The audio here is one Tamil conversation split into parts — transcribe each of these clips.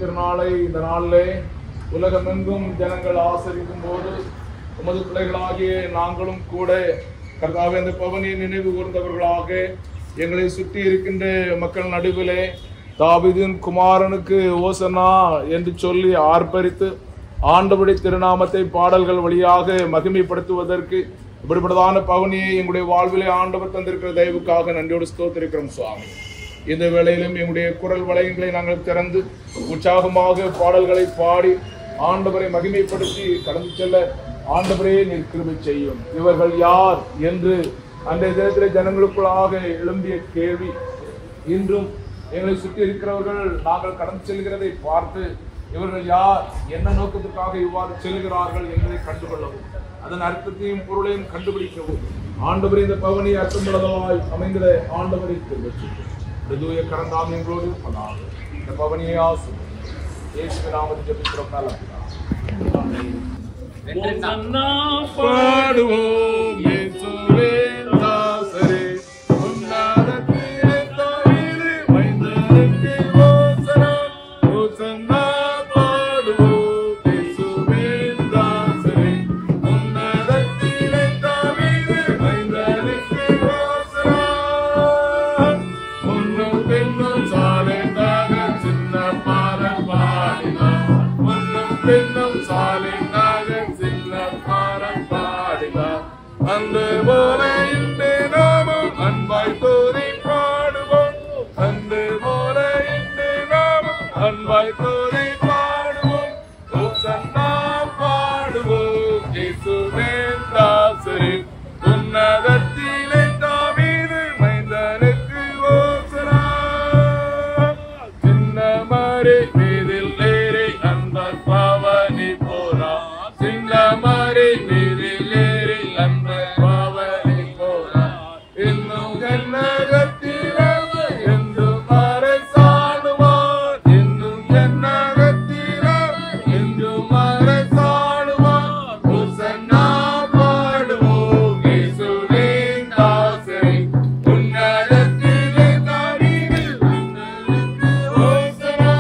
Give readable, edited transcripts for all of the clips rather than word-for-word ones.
திருநாளை இந்த நாளிலே உலகமெங்கும் ஜனங்கள் ஆசரிக்கும் போது உமது பிள்ளைகளாகிய நாங்களும் கூட கர்த்தாவே இந்த பவனியை நினைவு கூர்ந்தவர்களாக எங்களை சுற்றி இருக்கின்ற மக்கள் நடுவிலே தாவீதின் குமாரனுக்கு ஓசன்னா என்று சொல்லி ஆர்ப்பரித்து ஆண்டவருடைய திருநாமத்தை பாடல்கள் வழியாக மகிமைப்படுத்துவதற்கு இப்படிப்பட்டதான பவனியை எங்களுடைய வாழ்விலே ஆண்டவர் தந்திருக்கிற தயவுக்காக நன்றியோடு ஸ்தோத்திரிக்கிறோம் சுவாமி. இந்த வேளையிலும் எங்களுடைய குரல் வளையங்களை நாங்கள் திறந்து உற்சாகமாக பாடல்களை பாடி ஆண்டவரை மகிமைப்படுத்தி கடந்து செல்ல ஆண்டவரே நீர் கிருபை செய்யும். இவர்கள் யார் என்று அன்றைய தினத்திலே ஜனங்களுக்குள்ளாக எழும்பிய கேள்வி இன்றும் எங்களை சுற்றி இருக்கிறவர்கள் நாங்கள் கடந்து செல்கிறதை பார்த்து இவர்கள் யார், என்ன நோக்கத்துக்காக இவ்வாறு செல்கிறார்கள் என்பதை கண்டுகொள்ளவும் அதன் அர்த்தத்தையும் பொருளையும் கண்டுபிடிக்கவும் ஆண்டவரை இந்த பவனி அர்த்தமுள்ளதாய் அமைந்த ஆண்டவரை தூய கரந்தாம் எங்களோடு இருப்பதாக இந்த பவனியை ஆசை இயேசுவின் நாமத்தில் ஜெபிக்கிறோம் நல்ல பிதாவே. பாடுவோம் இயேசுவின் தாசரே உன்னதத்திலே தாவீது மைந்தனுக்கு ஓசன்னா ஓசன்னா பாடுவோம் இயேசுவின் தாசரே உன்னதத்திலே தாவீது மைந்தனுக்கு ஓசன்னா முன்னும் பின்னும் சாலைந்தாக சின்ன பாடல் பாடினார் முன்னும் பின்னும் சாலைந்தாக சின்ன பாடல் பாடினார் அன்று போல இன்று நாமும் அன்பாய் தோதி பாடுவோம் அன்று போல இன்று நாமும் அன்பாய் தோதி பாடுவோம் ஓசன்னா பாடுவோம் இயேசுவின் தாசரே உன்னதத்திலே தாவீது மைந்தனுக்கு ஓசன்னா சின்னமரி மீதில் ஏறி அன்பர் பவனி போரா சின்னமரி மீதில் ஏறி அன்பர் பவனி போரா இன்னும் கண்ணகத்திலே என்றும் அரசாடுவார் இன்னும் கண்ணகத்திலே என்றும் அரசாடுவார் ஓசன்னா பாடுவோம் இயேசுவின் தாசரே உன்னதத்திலே தாவீது மைந்தனுக்கு ஓசன்னா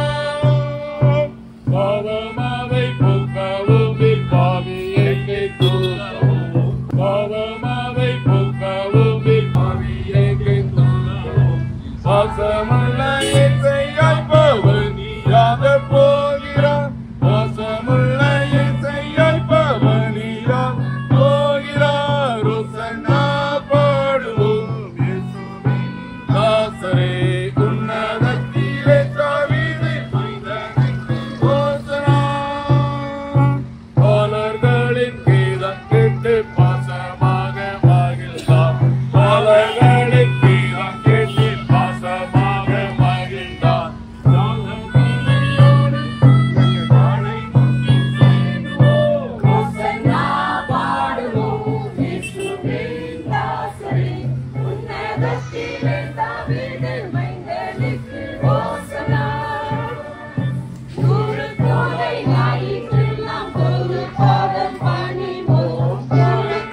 பாவமாவை போக்கவும் பாவியை தூக்கவும் பாவமாவை போக்கவும் பாவியை தூக்கவும் பாசமுள்ள இயேசுவையாய் பவனியாக போகிறார் பாசமுள்ள இயேசுவையாய் பவனியாக போகிறார் ஓசன்னா பாடுவோம் இயேசுவின் தாசரே உன்னதத்திலே தாவீது மைந்தனுக்கு ஓசன்னா பாலர்களின் கீதம் கேட்டு பாசமாக மகிழ்ந்தார் பாலர்களின் கீதம் கேட்டு பாசமாக மகிழ்ந்தார் நாளை நோக்கி செல்வோம் ஓசன்னா பாடுவோம் இயேசுவின் தாசரே உன்னதத்திலே தாவீது மைந்தனுக்கு ஓசன்னா தூரத்தோரை ஞாயிற்றெல்லாம் பொது பாதம் பணிவோம் தூரத்தோரை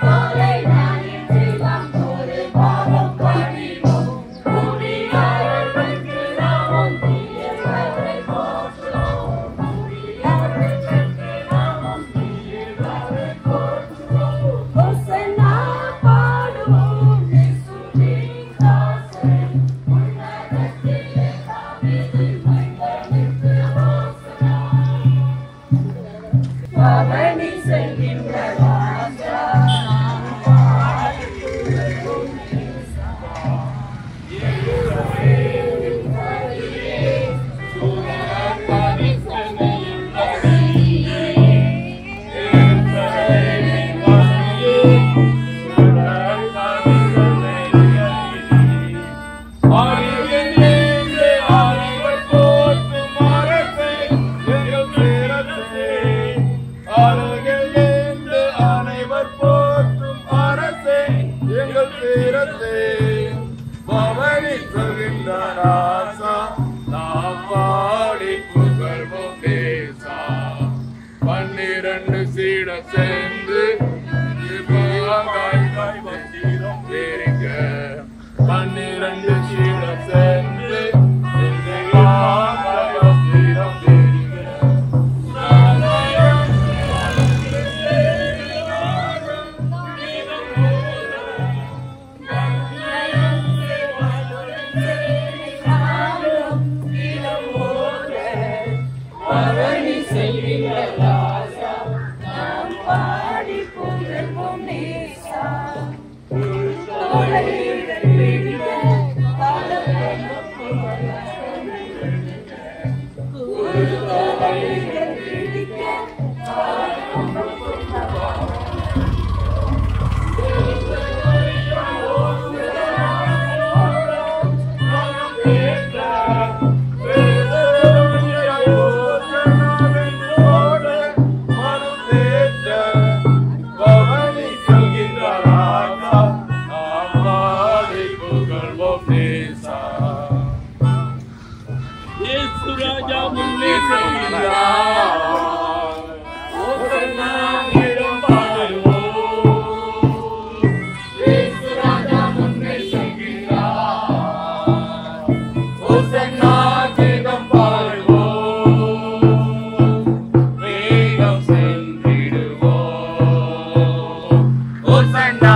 ஹோசன்னா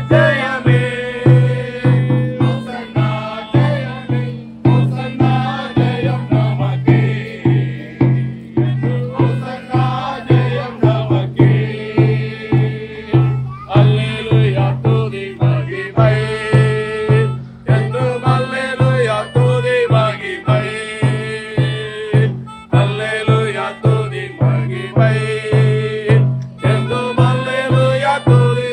ஜெயமே ஹோசன்னா ஜெயமே ஹோசன்னா ஜெயம் நமக்கே ஹோசன்னா ஜெயம் நமக்கே அல்லேலூயா துதி மகிமை என்றும் அல்லேலூயா துதி மகிமை அல்லேலூயா துதி மகிமை என்றும் அல்லேலூயா துதி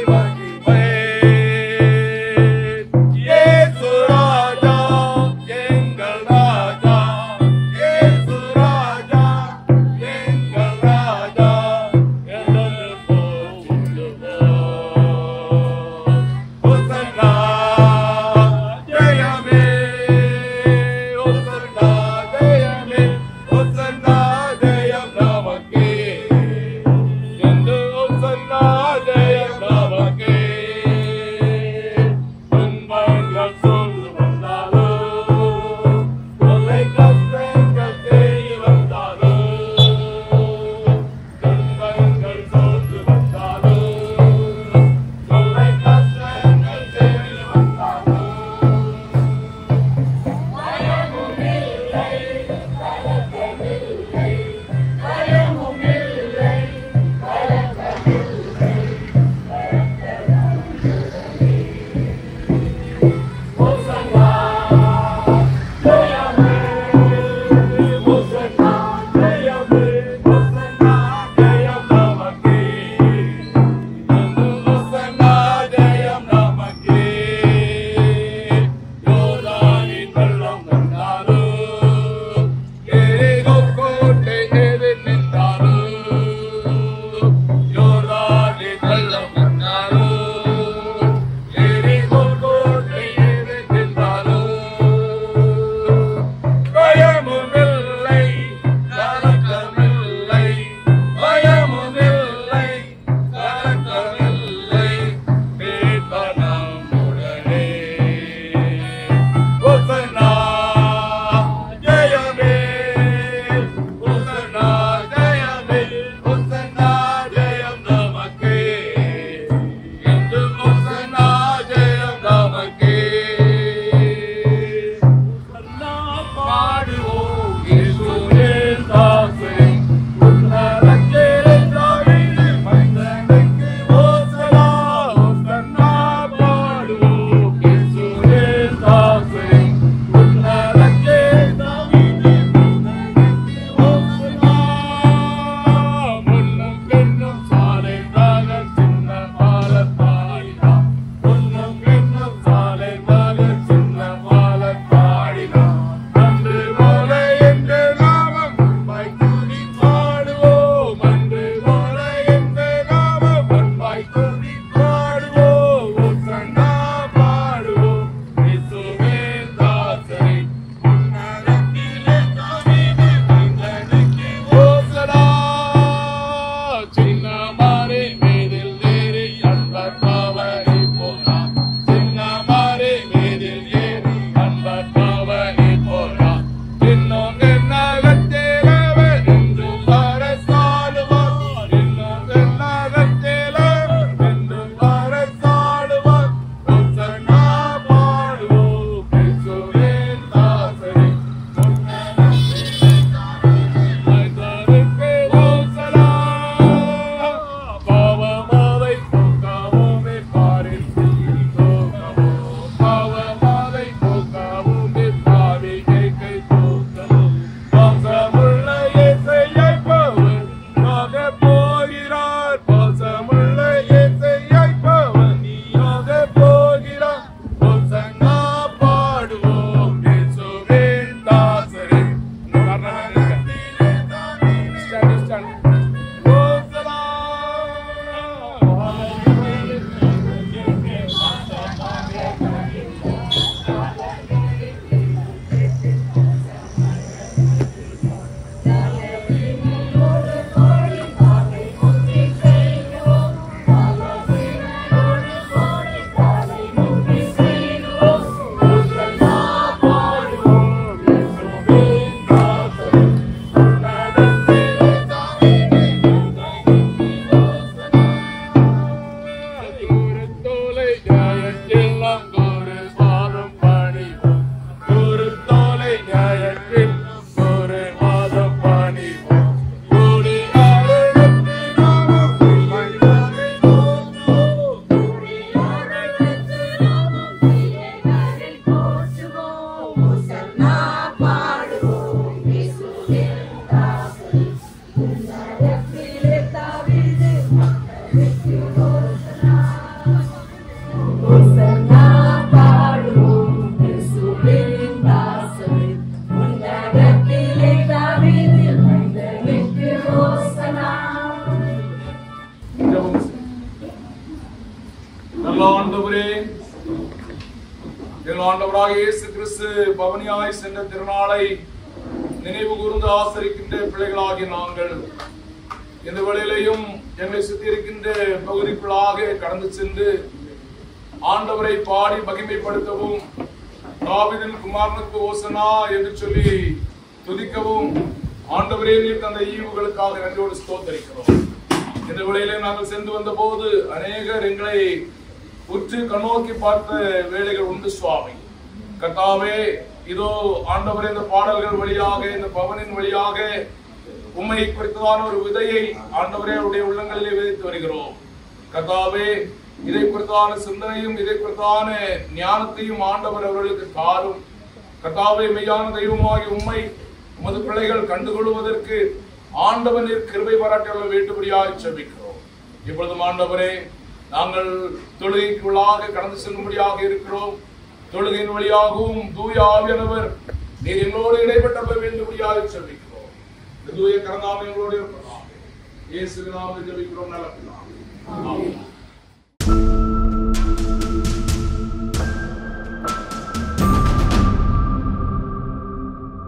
ஹோசன்னா பாடுவோம் இயேசுவின் தாசரே உன்னதத்திலே தாவீதின் மைந்தனுக்கு ஹோசன்னா. ஜெபம் செய்வோம். நல்ல ஆண்டவரே, எங்கள் ஆண்டவராக இயேசு கிறிஸ்து பவனியாய் சென்ற திருநாளை நினைவு கூர்ந்து ஆசரிக்கின்ற பிள்ளைகளாகிய நாங்கள் இந்த வேளையிலையும் எங்களை சுற்றி இருக்கின்ற பகுதிக்குள்ளாக கடந்து சென்று ஆண்டவரை பாடி மகிமைப்படுத்தவும், தாவீதின் குமாரனுக்கு ஓசனா என்று சொல்லி துதிக்கவும் ஆண்டவரே நீர் தந்த ஈவுகளுக்காக நன்றியோடு ஸ்தோத்தரிக்கிறோம். இந்த வேளையிலே நாங்கள் சென்று வந்த போது அநேகர் எங்களை உற்று கண்ணோக்கி பார்த்த வேளைகள் உண்டு சுவாமி. கர்த்தாவே, இதோ ஆண்டவரே இந்த பாடல்கள் வழியாக இந்த பவனின் வழியாக உம்மை குறித்ததான ஒரு விதையை ஆண்டவரே அவருடைய உள்ளங்களிலே விதைத்து வருகிறோம். கர்த்தாவே, இதை குறித்தான சிந்தனையும் இதை குறித்தான ஞானத்தையும் ஆண்டவர் அவர்களுக்கு தாரும். கர்த்தாவே, மெய்யான தெய்வமாகி உம்மை உமது பிள்ளைகள் கண்டுகொள்வதற்கு ஆண்டவன் கிருபை பாராட்ட வேண்டும்படியாக ஜெபிக்கிறோம். இப்பொழுதும் ஆண்டவரே, நாங்கள் தொழுகைக்குள்ளாக கடந்து செல்லும்படியாக இருக்கிறோம். தொழுகையின் வழியாகவும் தூய ஆவியானவர் நீர் எங்களோடு இடைப்பட்ட வேண்டும்படியாக ஜெபிக்கிறோம். இந்த தூய கரந்தாமை எங்களோடு இருப்பதாக இயேசுவின் நாமத்தில் ஜெபிக்கிறோம் நல்ல பிதாவே. ஆமென்.